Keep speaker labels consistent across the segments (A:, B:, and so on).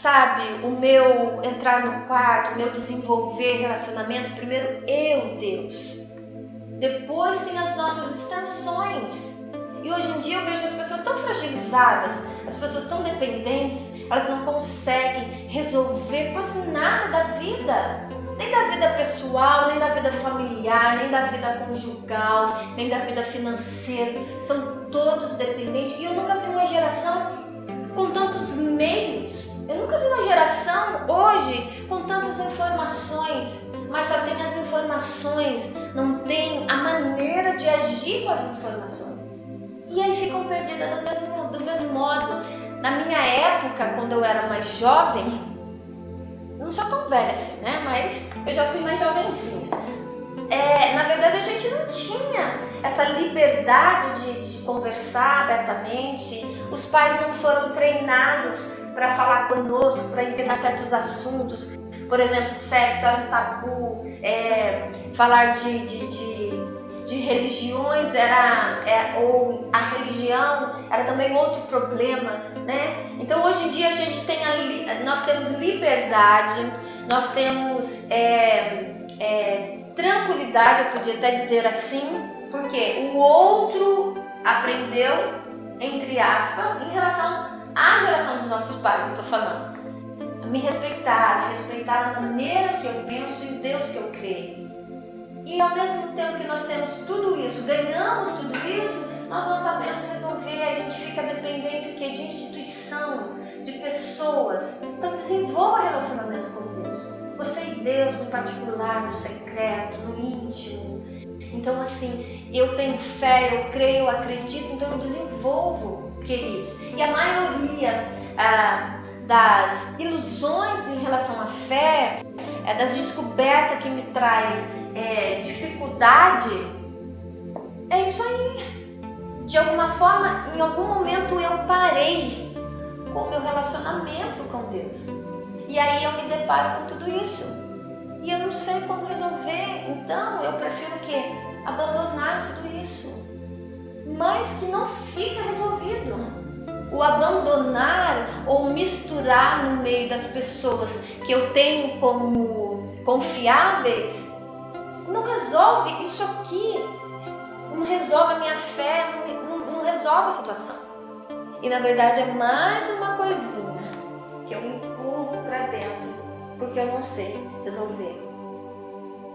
A: sabe, o meu entrar no quarto, o meu desenvolver relacionamento, primeiro eu, Deus. Depois tem as nossas extensões. E hoje em dia eu vejo as pessoas tão fragilizadas, as pessoas tão dependentes, elas não conseguem resolver quase nada da vida. Nem da vida pessoal, nem da vida familiar, nem da vida conjugal, nem da vida financeira. São todos dependentes. E eu nunca vi uma geração com tantos meios. Eu nunca vi uma geração hoje com tantas informações, mas só tem as informações, não tem a maneira de agir com as informações. E aí ficam perdidas do mesmo modo. Na minha época, quando eu era mais jovem, não sou tão velha assim, né? Mas eu já fui mais jovenzinha. Na verdade, a gente não tinha essa liberdade de conversar abertamente. Os pais não foram treinados para falar conosco, para ensinar certos assuntos. Por exemplo, sexo era um tabu, falar de religiões ou a religião era também outro problema, né? Então hoje em dia nós temos liberdade, nós temos tranquilidade, eu podia até dizer assim, porque o outro aprendeu, entre aspas, em relação à geração dos nossos pais, eu estou falando. Me respeitar a maneira que eu penso e o Deus que eu creio. E ao mesmo tempo que nós temos tudo isso, ganhamos tudo isso, nós não sabemos resolver, a gente fica dependente de instituição, de pessoas. Então desenvolva relacionamento com Deus. Você e Deus no particular, no secreto, no íntimo. Então assim, eu tenho fé, eu creio, eu acredito, então eu desenvolvo, queridos. E a maioria das ilusões em relação à fé, das descobertas que me traz dificuldade, é isso aí. De alguma forma, em algum momento eu parei com o meu relacionamento com Deus. E aí eu me deparo com tudo isso. E eu não sei como resolver. Então eu prefiro o quê? Abandonar tudo isso. Mas que não fica resolvido. O abandonar ou misturar no meio das pessoas que eu tenho como confiáveis não resolve isso aqui, não resolve a minha fé, não resolve a situação. E na verdade é mais uma coisinha que eu empurro para dentro, porque eu não sei resolver.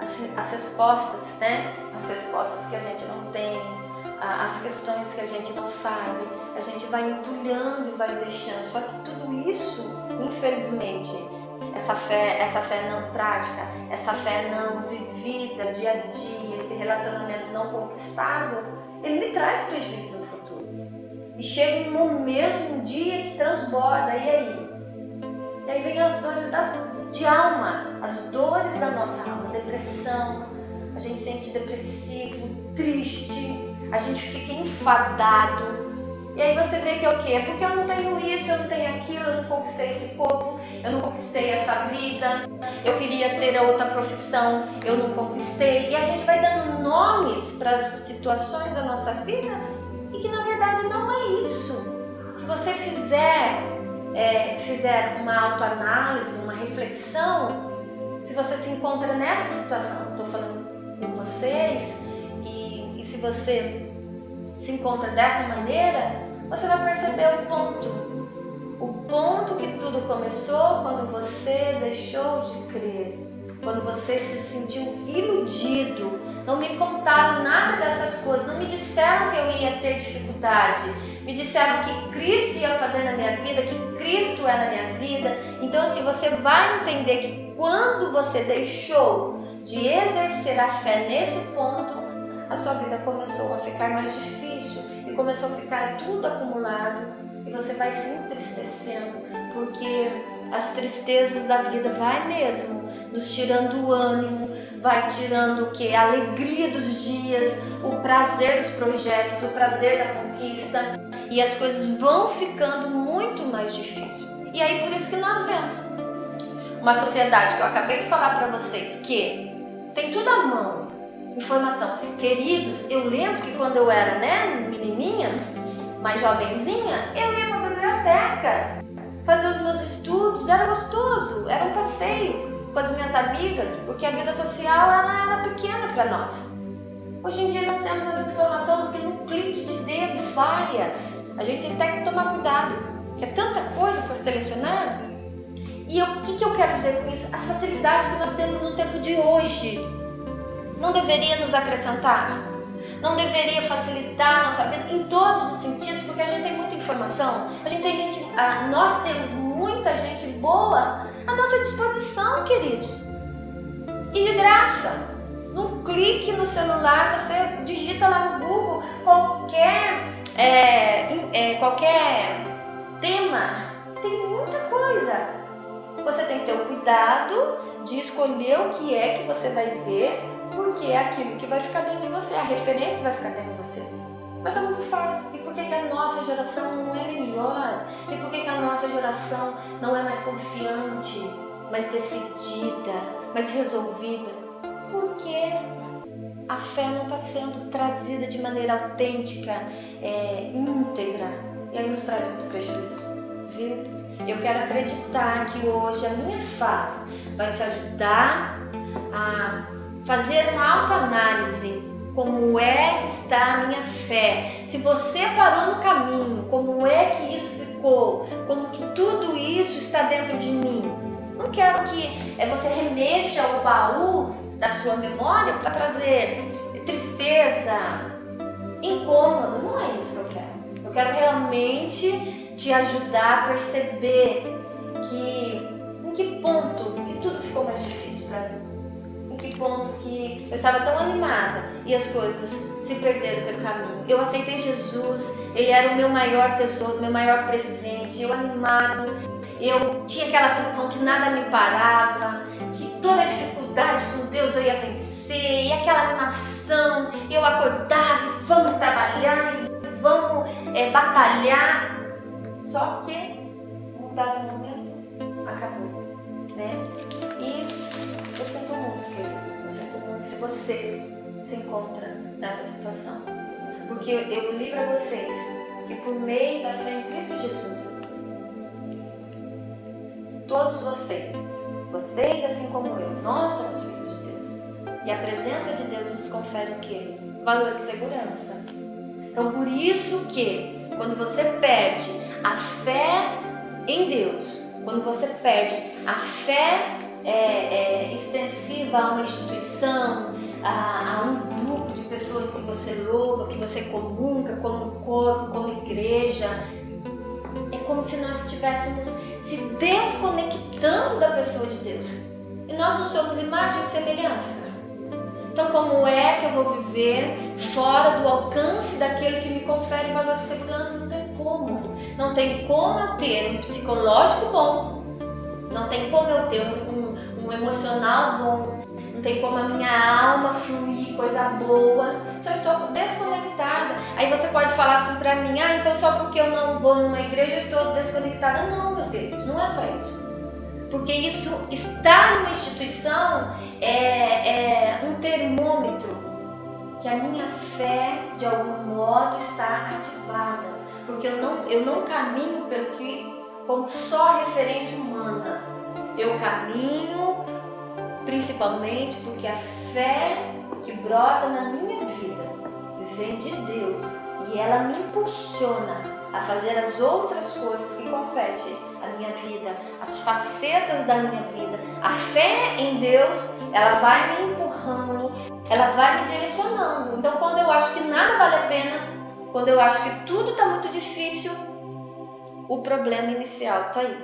A: As respostas, né? As respostas que a gente não tem, as questões que a gente não sabe, a gente vai entulhando e vai deixando. Só que tudo isso, infelizmente, essa fé não prática, essa fé não vivida dia a dia, esse relacionamento não conquistado, ele me traz prejuízo no futuro. E chega um momento, um dia que transborda, e aí? E aí vem as dores de alma, as dores da nossa alma, depressão, a gente se sente depressivo, triste, a gente fica enfadado. E aí você vê que é o quê? É porque eu não tenho isso, eu não tenho aquilo, eu não conquistei esse corpo, eu não conquistei essa vida, eu queria ter outra profissão, eu não conquistei. E a gente vai dando nomes para as situações da nossa vida e que na verdade não é isso. Se você fizer uma autoanálise, uma reflexão, se você se encontra nessa situação, estou falando com vocês, e se você se encontra dessa maneira, você vai perceber o ponto que tudo começou quando você deixou de crer, quando você se sentiu iludido. Não me contaram nada dessas coisas, não me disseram que eu ia ter dificuldade, me disseram que Cristo ia fazer na minha vida, que Cristo é na minha vida. Então assim, você vai entender que quando você deixou de exercer a fé nesse ponto, a sua vida começou a ficar mais difícil e começou a ficar tudo acumulado e você vai se entristecendo, porque as tristezas da vida vai mesmo nos tirando o ânimo, vai tirando o que? A alegria dos dias, o prazer dos projetos, o prazer da conquista, e as coisas vão ficando muito mais difíceis. E aí por isso que nós vemos uma sociedade que eu acabei de falar para vocês que tem tudo à mão, informação. Queridos, eu lembro que quando eu era menininha, mais jovenzinha, eu ia para a biblioteca fazer os meus estudos, era gostoso, era um passeio com as minhas amigas, porque a vida social ela era pequena para nós. Hoje em dia nós temos as informações que num clique de dedos, várias. A gente tem até que tomar cuidado, que é tanta coisa para selecionar. E o que eu quero dizer com isso? As facilidades que nós temos no tempo de hoje não deveria nos acrescentar? Não deveria facilitar a nossa vida em todos os sentidos, porque a gente tem muita informação, nós temos muita gente boa à nossa disposição, queridos. E de graça, num clique no celular, você digita lá no Google qualquer tema, tem muita coisa. Você tem que ter o cuidado de escolher o que é que você vai ver, porque é aquilo que vai ficar dentro de você, a referência que vai ficar dentro de você. Mas é muito fácil. E por que a nossa geração não é melhor? E por que a nossa geração não é mais confiante, mais decidida, mais resolvida? Porque a fé não está sendo trazida de maneira autêntica, íntegra. E aí nos traz muito prejuízo, viu? Eu quero acreditar que hoje a minha fala vai te ajudar a fazer uma autoanálise. Como é que está a minha fé? Se você parou no caminho, como é que isso ficou? Como que tudo isso está dentro de mim? Não quero que você remexa o baú da sua memória para trazer tristeza, incômodo. Não é isso que eu quero. Eu quero realmente te ajudar a perceber em que ponto que tudo ficou mais difícil para mim. Em que ponto que eu estava tão animada e as coisas se perderam pelo caminho. Eu aceitei Jesus, Ele era o meu maior tesouro, o meu maior presente. Eu animado, eu tinha aquela sensação que nada me parava, que toda dificuldade com Deus eu ia vencer, e aquela animação, eu acordava e vamos trabalhar, e vamos batalhar. Só que, num dado momento, acabou, né? E eu sinto muito, querido, eu sinto muito se você se encontra nessa situação. Porque eu li para vocês que por meio da fé em Cristo Jesus, todos vocês assim como eu, nós somos filhos de Deus. E a presença de Deus nos confere o quê? Valor de segurança. Então, por isso que, quando você perde a fé em Deus, quando você perde a fé extensiva a uma instituição, a um grupo de pessoas que você louva, que você comunga como corpo, como igreja, é como se nós estivéssemos se desconectando da pessoa de Deus. E nós não somos imagem e semelhança. Então, como é que eu vou viver fora do alcance daquele que me confere valor de segurança? Não tem como. Não tem como eu ter um psicológico bom. Não tem como eu ter um emocional bom. Não tem como a minha alma fluir coisa boa. Só estou desconectada. Aí você pode falar assim pra mim, então só porque eu não vou numa igreja eu estou desconectada. Não, meus queridos, não é só isso. Porque isso, estar numa instituição é um termômetro que a minha fé, de algum modo, está ativada. Porque eu não caminho como só referência humana. Eu caminho principalmente porque a fé que brota na minha vida vem de Deus. E ela me impulsiona a fazer as outras coisas que competem à minha vida, as facetas da minha vida. A fé em Deus, ela vai me empurrando, ela vai me direcionando. Então, quando eu acho que nada vale a pena, quando eu acho que tudo está muito difícil, o problema inicial está aí.